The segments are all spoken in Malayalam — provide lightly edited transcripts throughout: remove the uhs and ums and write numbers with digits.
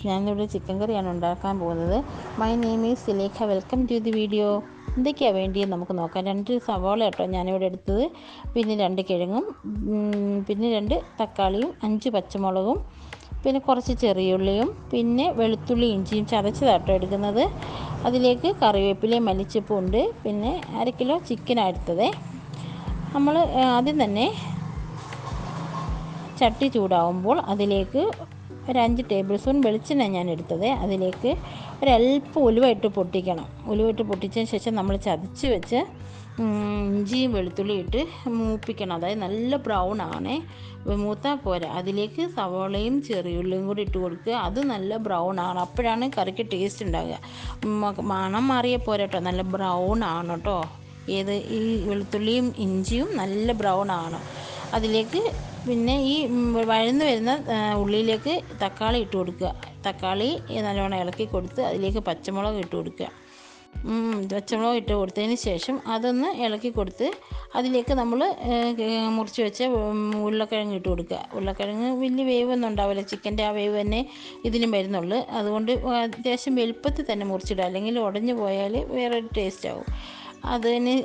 ഫ്രണ്ട്സ്, ഞാനിവിടെ ചിക്കൻ കറിയാണ് ഉണ്ടാക്കാൻ പോകുന്നത്. My name is Sulekha. Welcome to the video. എന്തൊക്കെയാണ് വേണ്ടിയെന്ന് നമുക്ക് നോക്കാം. 2 സവാള കേട്ടോ ഞാനിവിടെ എടുത്തത്, പിന്നെ 2 കിഴങ്ങും, പിന്നെ 2 തക്കാളിയും, 5 പച്ചമുളകും, പിന്നെ കുറച്ച് ചെറിയുള്ളിയും, പിന്നെ വെളുത്തുള്ളി ഇഞ്ചിയും ചതച്ചതാട്ടോ എടുക്കുന്നത്. അതിലേക്ക് കറിവേപ്പിലയും മല്ലിച്ചപ്പും ഉണ്ട്. പിന്നെ 1/2 കിലോ ചിക്കനാണ് എടുത്തത്. നമ്മൾ ആദ്യം തന്നെ ചട്ടി ചൂടാവുമ്പോൾ അതിലേക്ക് ഒരു 5 ടേബിൾ സ്പൂൺ വെളിച്ചെണ്ണ ഞാൻ എടുത്തത്. അതിലേക്ക് ഒരല്പം ഉലുവ ഇട്ട് പൊട്ടിക്കണം. ഉലുവ ഇട്ട് പൊട്ടിച്ചതിന് ശേഷം നമ്മൾ ചതച്ച് വെച്ച് ഇഞ്ചിയും വെളുത്തുള്ളി ഇട്ട് മൂപ്പിക്കണം. അതായത് നല്ല ബ്രൗൺ ആണേ, മൂത്താൽ പോരാ. അതിലേക്ക് സവോളയും ചെറിയുള്ളിയും കൂടി ഇട്ട് കൊടുക്കുക. അത് നല്ല ബ്രൗൺ ആണ്, അപ്പോഴാണ് കറിക്ക് ടേസ്റ്റ് ഉണ്ടാകുക. മണം മാറിയ പോരാട്ടോ, നല്ല ബ്രൗൺ ആണ് കേട്ടോ. ഈ വെളുത്തുള്ളിയും ഇഞ്ചിയും നല്ല ബ്രൗൺ ആണ്. അതിലേക്ക് പിന്നെ ഈ വഴന്ന് വരുന്ന ഉള്ളിയിലേക്ക് തക്കാളി ഇട്ട് കൊടുക്കുക. തക്കാളി നല്ലോണം ഇളക്കി കൊടുത്ത് അതിലേക്ക് പച്ചമുളക് ഇട്ട് കൊടുക്കുക. പച്ചമുളക് ഇട്ട് കൊടുത്തതിന് ശേഷം അതൊന്ന് ഇളക്കി കൊടുത്ത് അതിലേക്ക് നമ്മൾ മുറിച്ച് വെച്ച ഉരുളക്കിഴങ്ങ് ഇട്ട് കൊടുക്കുക. ഉരുളക്കിഴങ്ങ് വലിയ വേവൊന്നും ഉണ്ടാവില്ല, ചിക്കൻ്റെ ആ വേവ് തന്നെ ഇതിനും വരുന്നുള്ളൂ. അതുകൊണ്ട് അത്യാവശ്യം വലുപ്പത്തിൽ തന്നെ മുറിച്ചിടുക, അല്ലെങ്കിൽ ഉടഞ്ഞു പോയാൽ വേറൊരു ടേസ്റ്റ് ആവും.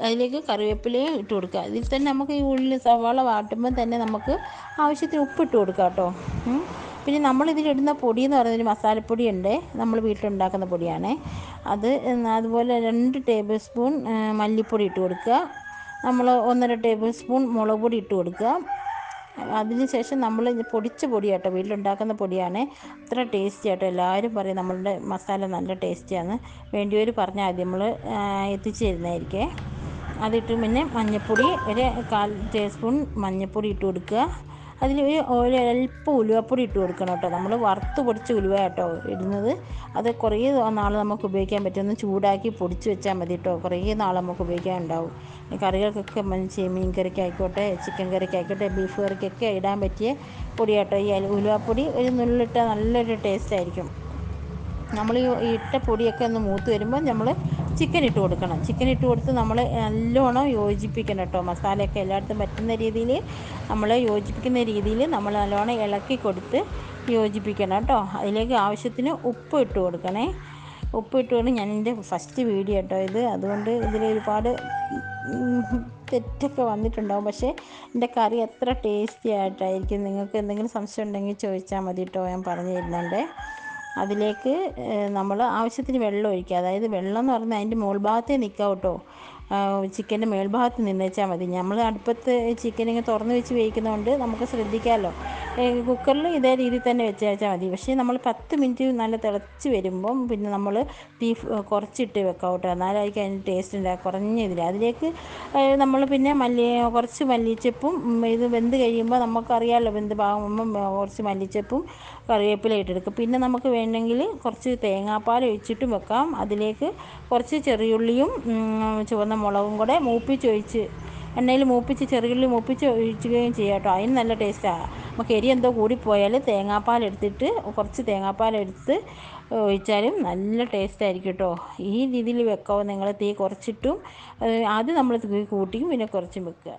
അതിലേക്ക് കറിവേപ്പിലയും ഇട്ട് കൊടുക്കുക. ഇതിൽ തന്നെ നമുക്ക് ഈ ഉള്ളി സവാള വാട്ടുമ്പം തന്നെ നമുക്ക് ആവശ്യത്തിന് ഉപ്പിട്ട് കൊടുക്കാം കേട്ടോ. പിന്നെ നമ്മളിതിലിടുന്ന പൊടി എന്ന് പറയുന്നത് മസാലപ്പൊടി ഉണ്ട്, നമ്മൾ വീട്ടിലുണ്ടാക്കുന്ന പൊടിയാണ് അത്. അതുപോലെ 2 ടേബിൾ സ്പൂൺ മല്ലിപ്പൊടി ഇട്ട് കൊടുക്കുക. നമ്മൾ 1.5 ടേബിൾ സ്പൂൺ മുളക് പൊടി ഇട്ട് കൊടുക്കുക. അതിനുശേഷം നമ്മൾ പൊടിച്ച പൊടി കേട്ടോ, വീട്ടിലുണ്ടാക്കുന്ന പൊടിയാണ്. അത്ര ടേസ്റ്റി ആട്ടോ. എല്ലാവരും പറയും നമ്മളുടെ മസാല നല്ല ടേസ്റ്റിയാണ്. വേണ്ടിയവർ പറഞ്ഞാൽ മതി, നമ്മൾ എത്തിച്ചു തരുന്നതായിരിക്കേ. അതിട്ട് പിന്നെ മഞ്ഞൾപ്പൊടി ഒരു 1/4 ടീസ്പൂൺ മഞ്ഞൾപ്പൊടി ഇട്ട് കൊടുക്കുക. അതിൽ ഒരല്പം ഉലുവപ്പൊടി ഇട്ട് കൊടുക്കണം കേട്ടോ. നമ്മൾ വറുത്ത് പൊടിച്ച ഉലുവ കേട്ടോ ഇടുന്നത്. അത് കുറേ നാൾ നമുക്ക് ഉപയോഗിക്കാൻ പറ്റും. ചൂടാക്കി പൊടിച്ച് വെച്ചാൽ മതി കേട്ടോ, കുറേ നാൾ നമുക്ക് ഉപയോഗിക്കാൻ ഉണ്ടാവും. കറികൾക്കൊക്കെ മീൻ കറിക്കായിക്കോട്ടെ, ചിക്കൻ കറിക്കായിക്കോട്ടെ, ബീഫ് കറിക്കൊക്കെ ഇടാൻ പറ്റിയ പൊടി കേട്ടോ. ഈ ഉലുവപ്പൊടി ഒരു നുള്ളിട്ടാൽ നല്ലൊരു ടേസ്റ്റ് ആയിരിക്കും. നമ്മൾ ഈ ഇട്ട പൊടിയൊക്കെ ഒന്ന് മൂത്ത് വരുമ്പോൾ നമ്മൾ ചിക്കൻ ഇട്ട് കൊടുക്കണം. ചിക്കൻ ഇട്ട് കൊടുത്ത് നമ്മൾ നല്ലോണം യോജിപ്പിക്കണം കേട്ടോ. മസാലയൊക്കെ എല്ലായിടത്തും പറ്റുന്ന രീതിയിൽ നമ്മൾ യോജിപ്പിക്കുന്ന രീതിയിൽ നമ്മൾ നല്ലോണം ഇളക്കി കൊടുത്ത് യോജിപ്പിക്കണം കേട്ടോ. അതിലേക്ക് ആവശ്യത്തിന് ഉപ്പ് ഇട്ട് കൊടുക്കണേ. ഉപ്പ് ഇട്ടുകൊണ്ട് ഞാൻ എൻ്റെ ഫസ്റ്റ് വീഡിയോ കേട്ടോ ഇത്, അതുകൊണ്ട് ഇതിൽ ഒരുപാട് തെറ്റൊക്കെ വന്നിട്ടുണ്ടാവും. പക്ഷേ എൻ്റെ കറി എത്ര ടേസ്റ്റി ആയിട്ടായിരിക്കും. നിങ്ങൾക്ക് എന്തെങ്കിലും സംശയം ഉണ്ടെങ്കിൽ ചോദിച്ചാൽ മതി കേട്ടോ, ഞാൻ പറഞ്ഞു തരുന്നുണ്ട്. അതിലേക്ക് നമ്മൾ ആവശ്യത്തിന് വെള്ളം ഒഴിക്കുക. അതായത് വെള്ളം എന്ന് പറഞ്ഞാൽ അതിൻ്റെ മുകൾഭാഗത്തേ നിൽക്കാം കേട്ടോ. ചിക്കൻ്റെ മേൽഭാഗത്ത് നിന്നേച്ചാൽ മതി. നമ്മൾ അടുപ്പത്ത് ചിക്കൻ ഇങ്ങനെ തുറന്ന് വെച്ച് വേവിക്കുന്നതുകൊണ്ട് നമുക്ക് ശ്രദ്ധിക്കാമല്ലോ. കുക്കറിൽ ഇതേ രീതിയിൽ തന്നെ വെച്ചാൽ മതി. പക്ഷേ നമ്മൾ 10 മിനിറ്റ് നല്ല തിളച്ച് വരുമ്പം പിന്നെ നമ്മൾ തീ കുറച്ചിട്ട് വെക്കാം കേട്ടോ, എന്നാലായിരിക്കും അതിന് ടേസ്റ്റ് ഉണ്ടാകുക. കുറഞ്ഞ ഇതിൽ അതിലേക്ക് നമ്മൾ പിന്നെ കുറച്ച് മല്ലിച്ചപ്പും, ഇത് വെന്ത് കഴിയുമ്പോൾ നമുക്കറിയാമല്ലോ, വെന്ത് പാകുമ്പം കുറച്ച് മല്ലിച്ചപ്പും കറിവേപ്പില ഇട്ടെടുക്കും. പിന്നെ നമുക്ക് വേണമെങ്കിൽ കുറച്ച് തേങ്ങാപ്പാൽ ഒഴിച്ചിട്ടും വെക്കാം. അതിലേക്ക് കുറച്ച് ചെറിയുള്ളിയും ചുവന്ന മുളകും കൂടെ എണ്ണയിൽ മൂപ്പിച്ച് ചെറിയുള്ളി മൂപ്പിച്ച് ഒഴിക്കുകയും ചെയ്യാം കേട്ടോ. അതിന് നല്ല ടേസ്റ്റാണ്. നമുക്ക് എരി എന്തോ കൂടിപ്പോയാൽ കുറച്ച് തേങ്ങാപ്പാലെടുത്ത് ഒഴിച്ചാലും നല്ല ടേസ്റ്റായിരിക്കും കേട്ടോ. ഈ രീതിയിൽ വെക്കാവും. നിങ്ങൾ തീ കുറച്ചിട്ടും ആദ്യം നമ്മൾ തീ കൂട്ടിയും പിന്നെ കുറച്ചും വെക്കുക.